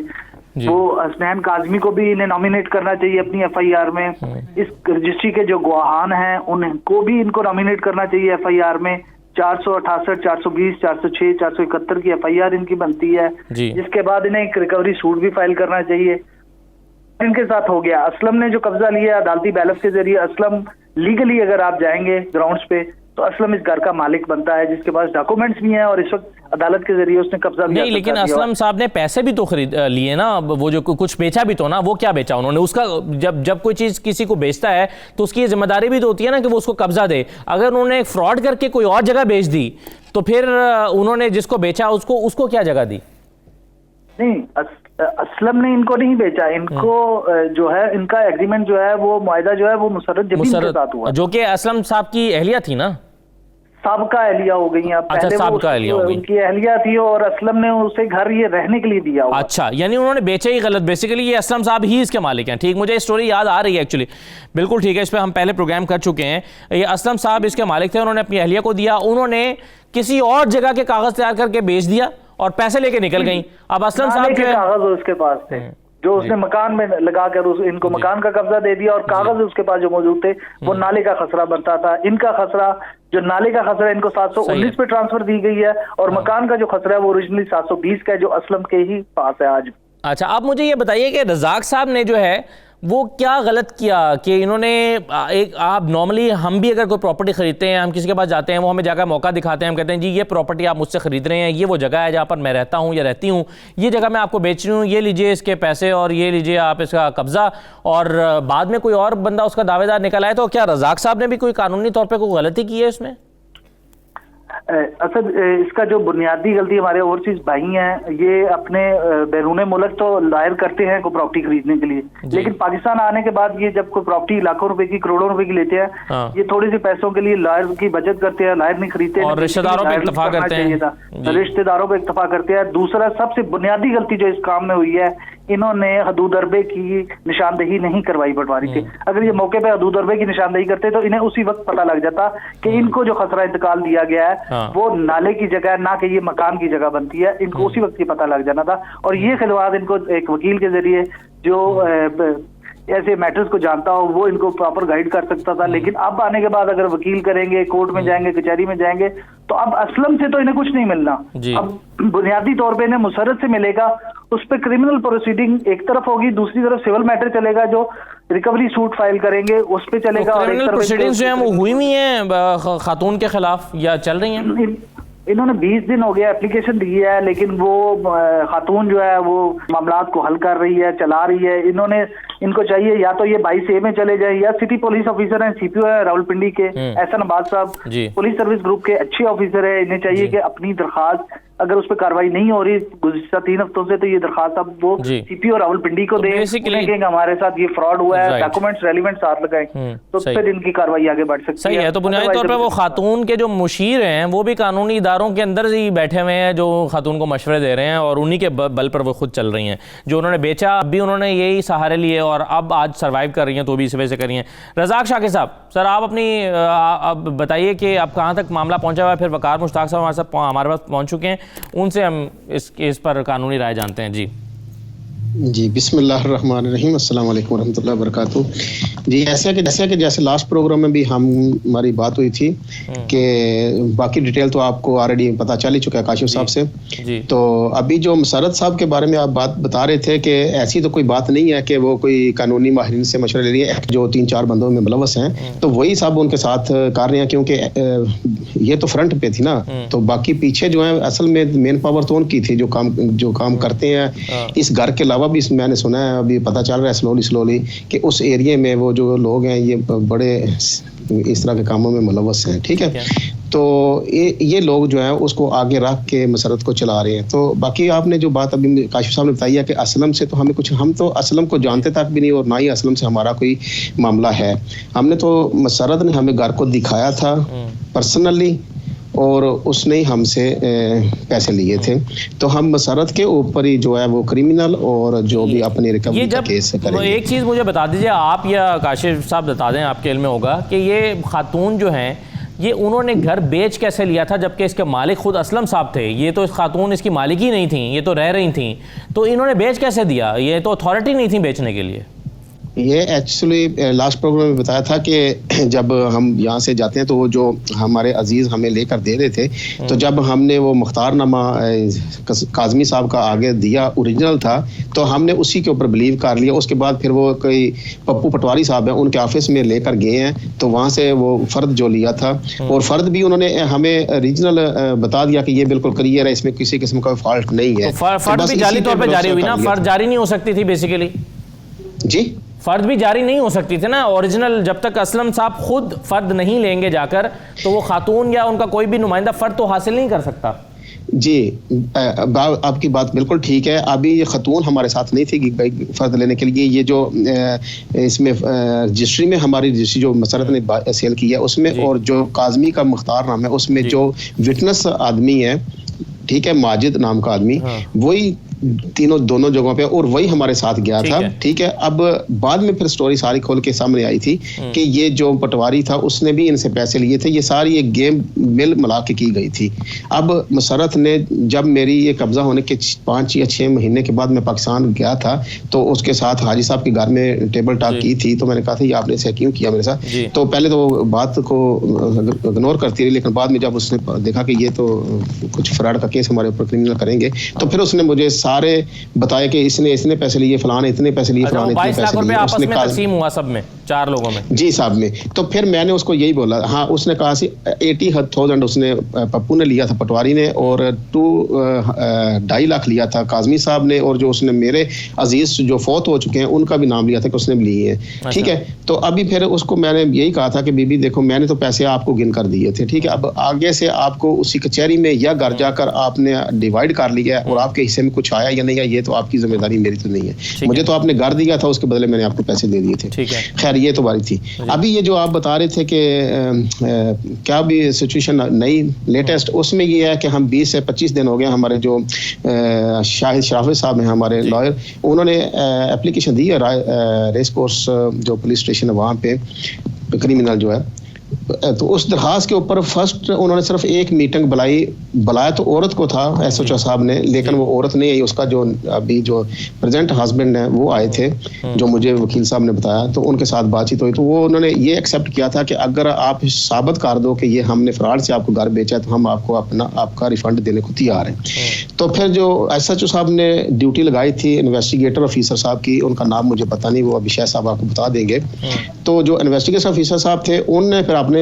वो हसनैन काज़मी को भी इन्हें नॉमिनेट करना चाहिए अपनी FIR में। इस रजिस्ट्री के जो गवाहान हैं उनको भी इनको नॉमिनेट करना चाहिए FIR में। 468, 420, 406, 471 की FIR इनकी बनती है, जिसके बाद इन्हें एक रिकवरी सूट भी फाइल करना चाहिए। इनके साथ हो गया, असलम ने जो कब्जा लिया अदालती बैलेंस के जरिए, असलम लीगली अगर आप जाएंगे ग्राउंड्स पे तो असलम इस घर का मालिक बनता है, जिसके पास डॉक्यूमेंट्स भी हैं और इस वक्त अदालत के जरिए उसने कब्जा भी नहीं। लेकिन असलम साहब ने पैसे भी तो खरीद लिए ना, वो जो कुछ बेचा भी तो ना, वो क्या बेचा उन्होंने? उसका जब कोई चीज किसी को बेचता है तो उसकी जिम्मेदारी भी तो होती है ना कि वो उसको कब्जा दे। अगर उन्होंने फ्रॉड करके कोई और जगह बेच दी तो फिर उन्होंने जिसको बेचा उसको क्या जगह दी? नहीं, असलम ने इनको नहीं बेचा, इनको जो है इनका एग्रीमेंट जो है वो मुआहदा जो है वो मुसर्रत जमीन के साथ हुआ, जो कि असलम साहब की अहलिया थी ना, साबका एहलिया हो गई हैं। अच्छा, साबका एहलिया हो गई, उनकी एहलिया थी और असलम ने उसे घर ये रहने के लिए दिया हुआ। अच्छा, यानी उन्होंने बेचा ही गलत, बेसिकली ये असलम साहब ही इसके मालिक हैं। ठीक, मुझे स्टोरी याद आ रही है एक्चुअली, बिल्कुल ठीक है, इस पर हम पहले प्रोग्राम कर चुके हैं। ये असलम साहब इसके मालिक थे, उन्होंने अपनी एहलिया को दिया, उन्होंने किसी और जगह के कागज तैयार करके बेच दिया और पैसे लेके निकल गई। अब असलम साहब के कागज उसके पास थे जो उसने मकान में लगाकर इनको मकान का कब्जा दे दिया और कागज उसके पास जो मौजूद थे वो नाले का खसरा बनता था। इनका खसरा जो नाले का खसरा इनको 719 पे ट्रांसफर दी गई है और मकान का जो खसरा है वो ओरिजिनली 720 का है जो असलम के ही पास है आज। अच्छा, आप मुझे ये बताइए कि रज़ाक साहब ने जो है वो क्या गलत किया कि इन्होंने आप नॉर्मली हम भी अगर कोई प्रॉपर्टी खरीदते हैं, हम किसी के पास जाते हैं, वो हमें जाकर मौका दिखाते हैं, हम कहते हैं जी ये प्रॉपर्टी आप मुझसे खरीद रहे हैं, ये वो जगह है जहाँ पर मैं रहता हूँ या रहती हूँ, ये जगह मैं आपको बेच रही हूँ, ये लीजिए इसके पैसे और ये लीजिए आप इसका कब्जा, और बाद में कोई और बंदा उसका दावेदार निकल आए, तो क्या रज़ाक साहब ने भी कोई कानूनी तौर पर कोई गलती की है इसमें? असद, इसका जो बुनियादी गलती हमारे ओवरसीज भाई हैं, ये अपने बैरून मुल्क तो लायर करते हैं कोई प्रॉपर्टी खरीदने के लिए, लेकिन पाकिस्तान आने के बाद ये जब कोई प्रॉपर्टी लाखों रुपए की करोड़ों रुपए की लेते हैं, ये थोड़े से पैसों के लिए लायर की बचत करते हैं, लायर नहीं खरीदते और रिश्तेदारों पे इत्तफा करते हैं, रिश्तेदारों पे इत्तफा करते हैं। दूसरा सबसे बुनियादी गलती जो इस काम में हुई है, इन्होंने हदूद अरबे की निशानदेही नहीं करवाई पटवारी से। अगर ये मौके पे हदूद अरबे की निशानदेही करते तो इन्हें उसी वक्त पता लग जाता कि इनको जो खसरा इंतकाल दिया गया है वो नाले की जगह ना कि ये मकान की जगह बनती है, इनको उसी वक्त ये पता लग जाना था। और ये खिलवाड़ इनको एक वकील के जरिए जो ऐसे मैटर्स को जानता हो वो इनको प्रॉपर गाइड कर सकता था। लेकिन अब आने के बाद अगर वकील करेंगे, कोर्ट में जाएंगे, कचहरी में जाएंगे, तो अब असलम से तो इन्हें कुछ नहीं मिलना, अब बुनियादी तौर पे इन्हें मुसर्रत से मिलेगा। उस पर क्रिमिनल प्रोसीडिंग एक तरफ होगी, दूसरी तरफ सिविल मैटर चलेगा जो रिकवरी सूट फाइल करेंगे उस पे चलेगा। और क्रिमिनल प्रोसीडिंग्स जो हैं वो हुई हुई हैं खातून के खिलाफ या चल रही हैं? इन्होंने 20 दिन हो गया एप्लीकेशन दी है, लेकिन वो खातून जो है वो मामलात को हल कर रही है, चला रही है। इनको चाहिए या तो ये 22A में चले जाए या सिटी पुलिस ऑफिसर हैं, CPO है रावलपिंडी के एहसन अब्बास साहब, पुलिस सर्विस ग्रुप के अच्छे ऑफिसर है, इन्हें चाहिए कि अपनी दरखास्त अगर उस पर कार्रवाई नहीं हो रही गुज़िश्ता 3 हफ्तों से, तो ये दरखास्त अब वो CPO रावलपिंडी को दें, हमारे साथ ये फ्रॉड हुआ है, डॉक्यूमेंट्स रेलिवेंट साथ लगाएं, तो फिर इनकी कार्रवाई आगे बढ़ सकती है। सही है। तो बुनियादी तौर पर वो खातून के जो मुशीर हैं वो भी कानूनी इदारों के अंदर ही बैठे हुए हैं जो खातून को मशवरे दे रहे हैं और उन्हीं के बल पर वो खुद चल रही हैं। जो उन्होंने बेचा अब भी उन्होंने यही सहारे लिए और अब आज सर्वाइव कर रही हैं, तो भी इस वजह से कर रही हैं। रज़ाक शाकिर साहब, सर आप अपनी अब बताइए कि अब कहाँ तक मामला पहुँचा हुआ है? फिर वकार मुश्ताक साहब हमारे पास पहुँच चुके हैं, उनसे हम इस केस पर कानूनी राय जानते हैं। जी बिस्मिल्लाहिर्रहमानिर्रहीम, अस्सलाम वालेकुम रहमतुल्लाहि वबरकातुहू। जी ऐसा कि जैसे लास्ट प्रोग्राम में भी हमारी बात हुई थी कि बाकी डिटेल तो आपको ऑलरेडी पता चल ही चुका है काशिफ साहब से। तो अभी जो मुसर्रत साहब के बारे में आप बात बता रहे थे कि ऐसी तो कोई बात नहीं है कि वो कोई कानूनी माहिरीन से मशवरा ले रही है, जो 3-4 बंदों में मुलव्वस हैं, तो वही साहब उनके साथ कर रहे हैं, क्योंकि ये तो फ्रंट पे थी ना, तो बाकी पीछे जो है असल में मेन पावर तो उनकी थी जो काम करते हैं। इस घर के अलावा भी मैंने सुना है, अभी पता चल रहा है स्लोली कि उस एरिया में वो जो लोग हैं ये बड़े इस तरह के कामों में मुलव्वस हैं। ठीक है, तो ये लोग जो है उसको आगे रख के मुसर्रत को चला रहे हैं। तो बाकी आपने जो बात अभी काशिफ साहब ने बताई है कि असलम से तो हमें कुछ, हम तो असलम को जानते तक भी नहीं और ना ही असलम से हमारा कोई मामला है। हमने तो मुसर्रत ने हमें घर को दिखाया था पर्सनली, और उसने ही हमसे पैसे लिए थे। तो हम मसरत के ऊपर ही जो है वो क्रिमिनल और जो भी अपनी रिकवरी का केस करेंगे। एक चीज़ मुझे बता दीजिए, आप या काशिफ साहब बता दें, आपके इल्म में होगा कि ये खातून जो हैं ये उन्होंने घर बेच कैसे लिया था, जबकि इसके मालिक खुद असलम साहब थे। ये तो इस खातून इसकी मालिक ही नहीं थी, ये तो रह रही थी, तो इन्होंने बेच कैसे दिया? ये तो अथॉरिटी नहीं थी बेचने के लिए। ये एक्चुअली लास्ट प्रोग्राम में बताया था कि जब हम यहाँ से जाते हैं तो वो जो हमारे अजीज़ हमें लेकर दे रहे थे, तो जब हमने वो मुख्तारनामा काज़मी साहब का आगे दिया ओरिजिनल था, तो हमने उसी के ऊपर बिलीव कर लिया। उसके बाद फिर वो कोई पप्पू पटवारी साहब हैं, उनके ऑफिस में लेकर गए हैं, तो वहाँ से वो फ़र्द जो लिया था, और फ़र्द भी उन्होंने हमें ओरिजिनल बता दिया कि ये बिल्कुल क्लियर है, इसमें किसी किस्म का फॉल्ट नहीं है। फ़र्द भी जाली तौर पर जारी हुई ना, फ़र्द जारी नहीं हो सकती थी बेसिकली। जी, फ़र्द भी जारी नहीं हो सकती थी ना ओरिजिनल, जब तक असलम साहब खुद फ़र्द नहीं लेंगे जाकर, तो वो खातून या उनका कोई भी नुमाइंदा फ़र्द तो हासिल नहीं कर सकता। जी, आपकी बात बिल्कुल ठीक है। अभी ये खतून हमारे साथ नहीं थी फ़र्द लेने के लिए। ये जो इसमें रजिस्ट्री में हमारी रजिस्ट्री जो मसरत ने सेल की है उसमें, और जो काज़मी का मुख्तारनामा है उसमें जो विटनेस आदमी है, ठीक है, माजिद नाम का आदमी, वही दोनों जगहों पे, और वही हमारे साथ गया था। ठीक है, अब बाद में फिर स्टोरी सारी खोल के सामने आई थी कि ये जो पटवारी था उसने भी इनसे पैसे लिए थे। ये सारी एक गेम मिल मिला के की गई थी। अब मसरत ने जब मेरी ये कब्जा होने के 5 या 6 महीने के बाद मैं पाकिस्तान गया था, तो उसके साथ हाजी साहब के घर में टेबल टॉक की थी। तो मैंने कहा था ये आपने ऐसे क्यों किया मेरे साथ? तो पहले तो वो बात को इग्नोर करती रही, लेकिन बाद में जब उसने देखा कि ये तो कुछ फ्रॉड का केस हमारे ऊपर क्रिमिनल करेंगे, तो फिर उसने मुझे सारे बताया कि इसने पैसे लिए, फलाने इतने पैसे लिए, फलाने इतने पैसे लिए। आपस में तकसीम हुआ सब में, 4 लोगों में। जी साहब में। तो फिर मैंने उसको यही बोला, हाँ, उसने कहा 80,000 उसने पप्पू ने लिया था पटवारी ने, और 2.5 लाख लिया था काज़मी साहब ने, और जो उसने मेरे अजीज जो फौत हो चुके हैं उनका भी नाम लिया था कि उसने भी लिए हैं। ठीक है, तो अभी फिर उसको मैंने यही कहा था कि बीबी देखो, मैंने तो पैसे आपको गिन कर दिए थे, ठीक है, अब आगे से आपको उसी कचहरी में या घर जाकर आपने डिवाइड कर लिया और आपके हिस्से में कुछ आया या नहीं, ये तो आपकी जिम्मेदारी, मेरी तो नहीं है। मुझे तो आपने घर दिया था, उसके बदले मैंने आपको पैसे दे दिए थे। खैर, ये तो बारी थी। अभी ये जो आप बता रहे थे कि क्या भी सिचुएशन नई लेटेस्ट, उसमें ये है कि हम 20 से 25 दिन हो गए, हमारे जो शाहिद शराफत साहब हैं हमारे लॉयर, उन्होंने एप्लीकेशन दी है रेस कोर्स जो पुलिस स्टेशन है वहाँ पे, क्रिमिनल जो है, तो उस दरखास्त के ऊपर फर्स्ट उन्होंने सिर्फ एक मीटिंग बुलाया तो औरत को था एसएचओ साहब ने, लेकिन वो औरत नहीं आई। उसका जो अभी जो प्रेजेंट हस्बैंड है वो आए थे, जो मुझे वकील साहब ने बताया, तो उनके साथ बातचीत हुई, तो वो उन्होंने ये एक्सेप्ट किया था कि अगर आप साबित कर दो कि ये हमने फ्रॉड से आपको घर बेचा है, तो हम आपको आपका रिफंड देने को तैयार हैं। तो फिर जो एसएचओ साहब ने ड्यूटी लगाई थी इन्वेस्टिगेटर ऑफिसर साहब की, उनका नाम मुझे पता नहीं, वो अभी शायद साहब आपको बता देंगे। तो जो इन्वेस्टिगेशन ऑफिसर साहब थे, उनने फिर अपने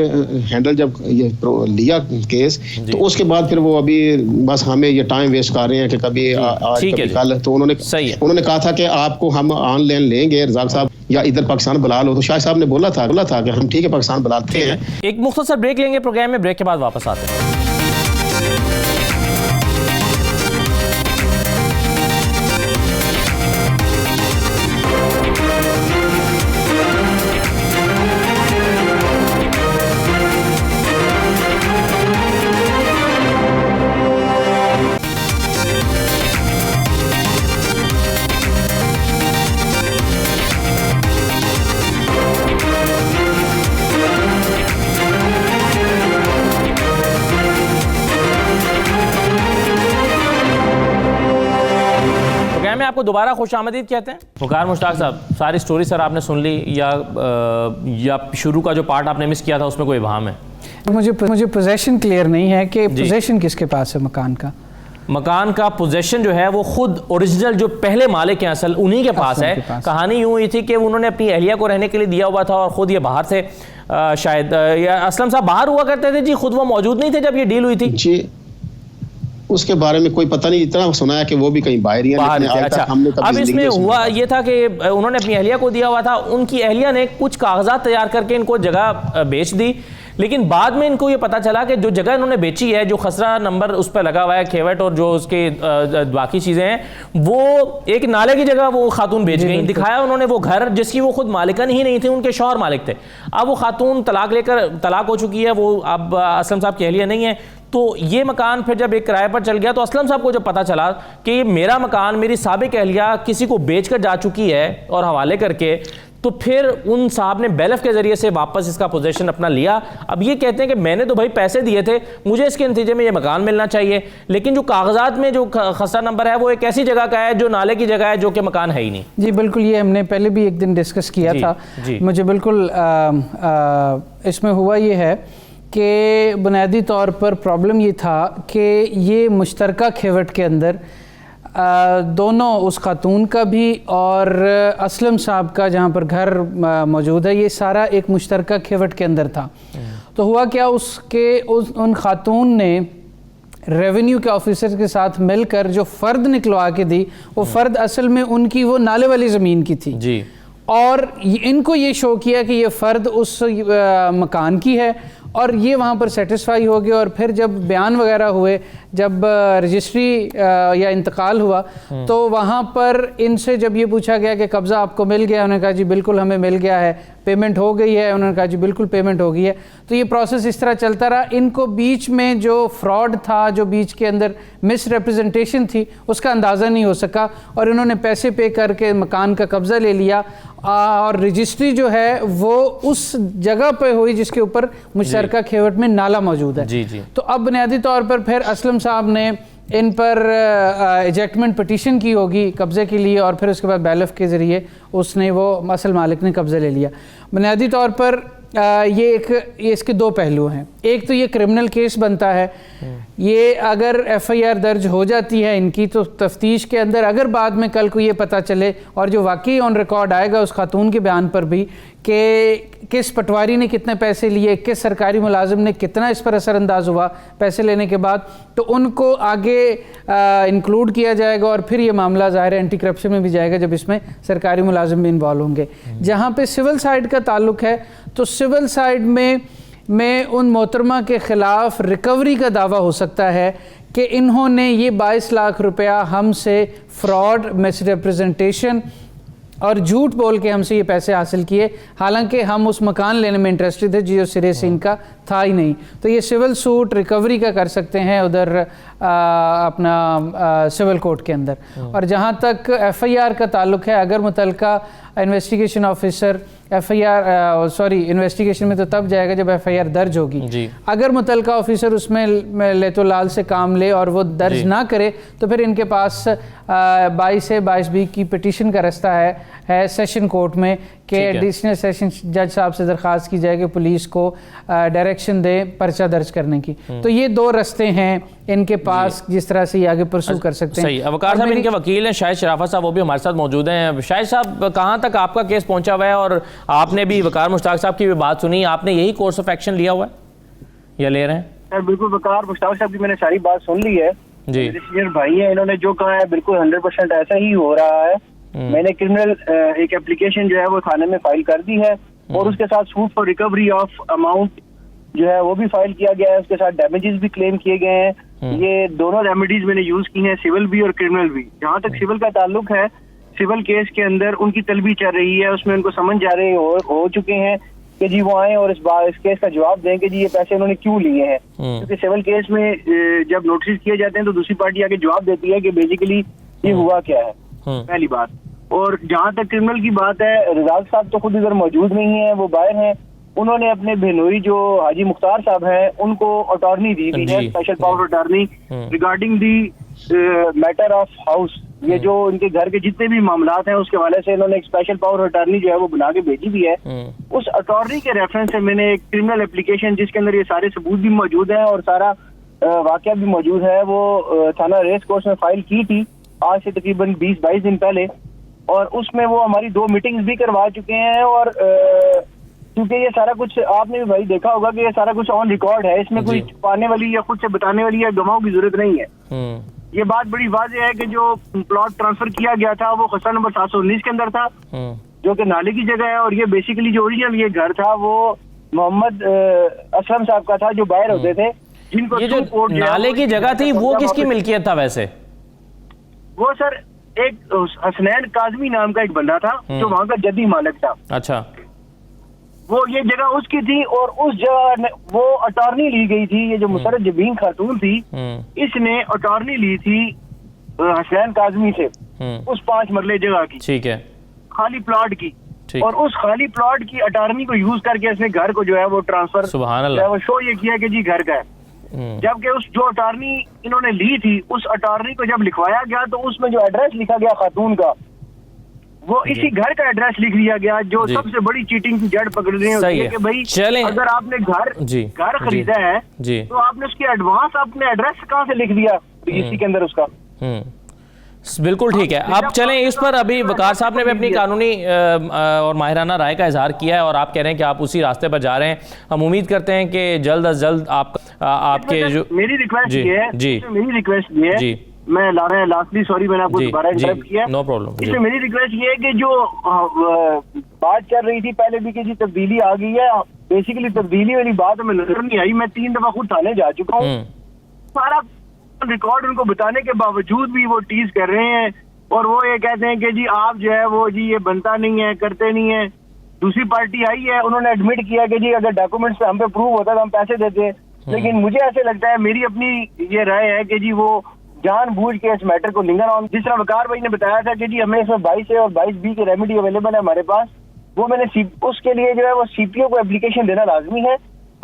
हैंडल जब ये लिया केस, तो उसके बाद फिर वो अभी बस हमें ये टाइम वेस्ट कर रहे हैं कि कभी आज कभी कल। तो उन्होंने कहा था कि आपको हम ऑनलाइन लेंगे रज़ाक साहब, या इधर पाकिस्तान बुला लो। तो शाह साहब ने बोला था कि हम ठीक है पाकिस्तान बुलाते हैं। एक मुख्तसर ब्रेक लेंगे प्रोग्राम में, ब्रेक के बाद वापस आते हैं। आपको दोबारा खुश आमदीद कहते हैं। वकार मुश्ताक साहब, सारी स्टोरी सर आपने सुन ली, या शुरू का जो पार्ट आपने मिस किया था उसमें कोई इबाहम है? मुझे पोजेशन क्लियर नहीं है कि पोजेशन किसके पास है मकान का पोजेशन जो है वो खुद ओरिजिनल जो पहले मालिक हैं असल उन्हीं के पास है। कहानी यूँ हुई थी कि उन्होंने अपनी अहलिया को रहने के लिए दिया हुआ था और ख़ुद ये बाहर से शायद या असलम साहब बाहर हुआ करते थे जी, खुद वो मौजूद नहीं थे जब ये डील हुई थी जी। उसके बारे में कोई पता नहीं, इतना सुना है कि वो भी कहीं बाहर ही है। अच्छा, अब इसमें हुआ ये था कि उन्होंने अपनी अहलिया को दिया हुआ था, उनकी अहलिया ने कुछ कागजात तैयार करके इनको जगह बेच दी, लेकिन बाद में इनको ये पता चला कि जो जगह इन्होंने बेची है, जो खसरा नंबर उस पर लगा हुआ है, खेवट और जो उसके बाकी चीज़ें हैं, वो एक नाले की जगह वो खातून बेच गई। दिखाया उन्होंने वो घर जिसकी वो खुद मालिकन ही नहीं थी, उनके शौहर मालिक थे। अब वो खातून तलाक हो चुकी है, वो अब असलम साहब की अहलिया नहीं है, तो ये मकान फिर जब एक किराए पर चल गया तो असलम साहब को जब पता चला कि ये मेरा मकान मेरी साबिक अहलिया किसी को बेचकर जा चुकी है और हवाले करके, तो फिर उन साहब ने बैलफ के जरिए से वापस इसका पोजीशन अपना लिया। अब ये कहते हैं कि मैंने तो भाई पैसे दिए थे, मुझे इसके नतीजे में ये मकान मिलना चाहिए, लेकिन जो कागजात में जो खसरा नंबर है वो एक ऐसी जगह का है जो नाले की जगह है, जो कि मकान है ही नहीं। जी बिल्कुल, ये हमने पहले भी एक दिन डिस्कस किया था। मुझे बिल्कुल इसमें हुआ ये है कि बुनियादी तौर पर प्रॉब्लम ये था कि ये मुश्तरका खेवट के अंदर दोनों, उस खातून का भी और असलम साहब का जहाँ पर घर मौजूद है, ये सारा एक मुश्तरका खेवट के अंदर था। तो हुआ क्या, उन खातून ने रेवेन्यू के ऑफिसर के साथ मिलकर जो फ़र्द निकलवा के दी, वो फ़र्द असल में उनकी वो नाले वाली ज़मीन की थी जी, और इनको ये शो किया कि ये फ़र्द उस मकान की है, और ये वहाँ पर सेटिस्फाई हो गए। और फिर जब बयान वगैरह हुए, जब रजिस्ट्री या इंतकाल हुआ, तो वहाँ पर इनसे जब ये पूछा गया कि कब्ज़ा आपको मिल गया, उन्होंने कहा जी बिल्कुल हमें मिल गया है। पेमेंट हो गई है, उन्होंने कहा जी बिल्कुल पेमेंट हो गई है। तो ये प्रोसेस इस तरह चलता रहा। इनको बीच में जो फ्रॉड था, जो बीच के अंदर मिस रिप्रेजेंटेशन थी, उसका अंदाज़ा नहीं हो सका, और इन्होंने पैसे पे करके मकान का कब्ज़ा ले लिया, और रजिस्ट्री जो है वो उस जगह पे हुई जिसके ऊपर मुश्तरका खेवट में नाला मौजूद है। जी जी। तो अब बुनियादी तौर पर फिर असलम साहब ने इन पर एजेक्टमेंट पिटीशन की होगी कब्ज़े के लिए, और फिर उसके बाद बैलफ के ज़रिए उसने वो असल मालिक ने कब्ज़ा ले लिया। बुनियादी तौर पर ये इसके दो पहलू हैं। एक तो ये क्रिमिनल केस बनता है, ये अगर FIR दर्ज हो जाती है इनकी, तो तफ्तीश के अंदर अगर बाद में कल को ये पता चले, और जो वाकई ऑन रिकॉर्ड आएगा उस खातून के बयान पर भी कि किस पटवारी ने कितने पैसे लिए, किस सरकारी मुलाजिम ने कितना इस पर असरअंदाज हुआ पैसे लेने के बाद, तो उनको आगे इंक्लूड किया जाएगा, और फिर ये मामला ज़ाहिर है एंटी करप्शन में भी जाएगा जब इसमें सरकारी मुलाजिम भी इन्वॉल्व होंगे। जहाँ पे सिविल साइड का ताल्लुक है, तो सिविल साइड में उन मोहतरमा के ख़िलाफ़ रिकवरी का दावा हो सकता है कि इन्होंने ये 22 लाख रुपया हमसे फ्रॉड, मिसरिप्रेजेंटेशन और झूठ बोल के हमसे ये पैसे हासिल किए, हालांकि हम उस मकान लेने में इंटरेस्टेड थे जो सिरे से इनका था ही नहीं। तो ये सिविल सूट रिकवरी का कर सकते हैं उधर अपना सिविल कोर्ट के अंदर। और जहाँ तक FIR का ताल्लुक है, अगर मुतलका इन्वेस्टिगेशन ऑफिसर इन्वेस्टिगेशन में तो तब जाएगा जब FIR दर्ज होगी। अगर मुतलका ऑफिसर उसमें लेतो लाल से काम ले और वो दर्ज ना करे, तो फिर इनके पास 22 से 22B की पिटीशन का रास्ता है सेशन कोर्ट में कि एडिशनल सेशन जज साहब से दरख्वास्त की जाए कि पुलिस को डायरेक्शन दे पर्चा दर्ज करने की। तो ये दो रास्ते हैं इनके पास जिस तरह से ये आगे परसू कर सकते हैं। सही। अवकार साहब इनके वकील हैं शाहिद शराफत साहब, वो भी हमारे साथ मौजूद हैं। शाहिद साहब, कहाँ तक आपका केस पहुंचा हुआ है, और आपने भी वकार मुश्ताक साहब की भी बात सुनी, आपने यही कोर्स ऑफ एक्शन लिया हुआ है या ले रहे हैं? सर बिल्कुल, वकार मुश्ताक साहब की मैंने सारी बात सुन ली है जी। मेरे सीनियर भाई हैं, इन्होंने जो कहा है बिल्कुल 100% ऐसा ही हो रहा है। मैंने क्रिमिनल एक एप्लीकेशन जो है वो थाने में फाइल कर दी है, और उसके साथ suit for recovery of amount जो है वो भी फाइल किया गया है, उसके साथ डैमेजेस भी क्लेम किए गए हैं। ये दोनों रेमेडीज मैंने यूज की हैं, सिविल भी और क्रिमिनल भी। जहाँ तक सिविल का ताल्लुक है, सिविल केस के अंदर उनकी तलबी चल रही है, उसमें उनको समझ जा रहे हो चुके हैं कि जी वो आए और इस केस का जवाब दें कि जी ये पैसे उन्होंने क्यों लिए हैं। क्योंकि सिविल केस में जब नोटिस किए जाते हैं तो दूसरी पार्टी आके जवाब देती है कि बेसिकली ये हुआ क्या है, पहली बात। और जहाँ तक क्रिमिनल की बात है, रजाक साहब तो खुद इधर मौजूद नहीं है, वो बाहर हैं। उन्होंने अपने बेनोई जो हाजी मुख्तार साहब हैं उनको अटॉर्नी दी हुई है, special power attorney regarding the matter of house. ये जो इनके घर के जितने भी मामलात हैं उसके हवाले से इन्होंने एक स्पेशल पावर अटॉर्नी जो है वो बना के भेजी भी है। उस अटॉर्नी के रेफरेंस से मैंने एक क्रिमिनल एप्लीकेशन जिसके अंदर ये सारे सबूत भी मौजूद हैं और सारा वाकया भी मौजूद है, वो थाना रेस कोर्स में फाइल की थी आज से तकरीबन 20-22 दिन पहले। और उसमें वो हमारी 2 मीटिंग्स भी करवा चुके हैं। और क्योंकि ये सारा कुछ आपने भी भाई देखा होगा कि ये सारा कुछ ऑन रिकॉर्ड है, इसमें कोई छुपाने वाली या खुद से बताने वाली या गवाहों की जरूरत नहीं है। ये बात बड़ी वाज़ेह है कि जो प्लॉट ट्रांसफर किया गया था वो खसरा नंबर 719 के अंदर था, जो कि नाले की जगह है। और ये बेसिकली जो ओरिजिनल ये घर था वो मोहम्मद असलम साहब का था जो बाहर होते थे, जिनको ये जो नाले की जगह थी वो किसकी मिल्कियत था वैसे? वो सर एक हसनैन काजमी नाम का एक बंदा था जो वहाँ का जद्दी मालिक था। अच्छा। वो ये जगह उसकी थी और उस जगह वो अटॉर्नी ली गई थी। ये जो मुशर्रफ जबीन खातून थी, इसने अटॉर्नी ली थी हसनैन काज़मी से उस 5 मरले जगह की, ठीक है, खाली प्लॉट की। और उस खाली प्लॉट की अटॉर्नी को यूज करके इसने घर को जो है वो ट्रांसफर, सुभान अल्लाह, वो शो ये किया कि जी घर का है। जबकि उस जो अटॉर्नी इन्होंने ली थी, उस अटॉर्नी को जब लिखवाया गया तो उसमें जो एड्रेस लिखा गया खातून का, वो इसी घर का एड्रेस लिख लिया गया, जो सबसे बड़ी चीटिंग की जड़ पकड़ रही है कि भाई अगर आपने घर खरीदा है तो आपने उसकी एडवांस अपने एड्रेस कहाँ से लिख दिया इसी के अंदर उसका। बिल्कुल ठीक है। अब चलें इस पर, अभी वकार साहब ने भी अपनी कानूनी और माहिराना राय का इजहार किया है और आप कह रहे हैं कि आप उसी रास्ते पर जा रहे हैं। हम उम्मीद करते हैं कि जल्द अज जल्द आपके जो मेरी रिक्वेस्ट ये है जी, मैं लास्टली सॉरी मैंने आपको दोबारा इंटरप्ट किया, नो प्रॉब्लम। इसमें मेरी रिक्वेस्ट ये है कि जो बात चल रही थी पहले भी कि जी तब्दीली आ गई है, बेसिकली तब्दीली वाली बात हमें नजर नहीं आई। मैं 3 दफा खुद थाने जा चुका हूँ, सारा रिकॉर्ड उनको बताने के बावजूद भी वो टीज कर रहे हैं और वो ये कहते हैं कि जी आप जो है वो जी ये बनता नहीं है, करते नहीं है। दूसरी पार्टी आई है, उन्होंने एडमिट किया कि जी अगर डॉक्यूमेंट्स पे हम पे प्रूव होता तो हम पैसे देते, लेकिन मुझे ऐसे लगता है, मेरी अपनी ये राय है कि जी वो जानबूझ के इस मैटर को लिंगर ऑन, जिस तरह वकार भाई ने बताया था कि जी हमें इसमें 22 और 22B की रेमेडी अवेलेबल है हमारे पास, वो मैंने उसके लिए जो है वो सीपीओ को एप्लीकेशन देना लाजमी है।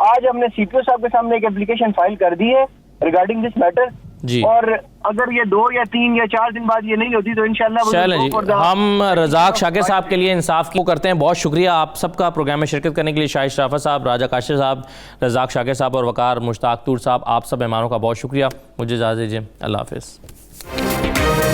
आज हमने सीपीओ साहब के सामने एक एप्लीकेशन फाइल कर दी है रिगार्डिंग दिस मैटर जी। और अगर ये 2 या 3 या 4 दिन बाद ये नहीं होती तो इंशाल्लाह चलें जी, हम रज़ाक शाकिर साहब के लिए इंसाफ को करते हैं। बहुत शुक्रिया आप सबका प्रोग्राम में शिरकत करने के लिए। शाहिद शराफत साहब, राजा काशिफ साहब, रज़ाक शाकिर साहब और वकार मुश्ताक तूर साहब, आप सब मेहमानों का बहुत शुक्रिया। मुझे इजाज़त दीजिए, अल्लाह हाफ़िज़।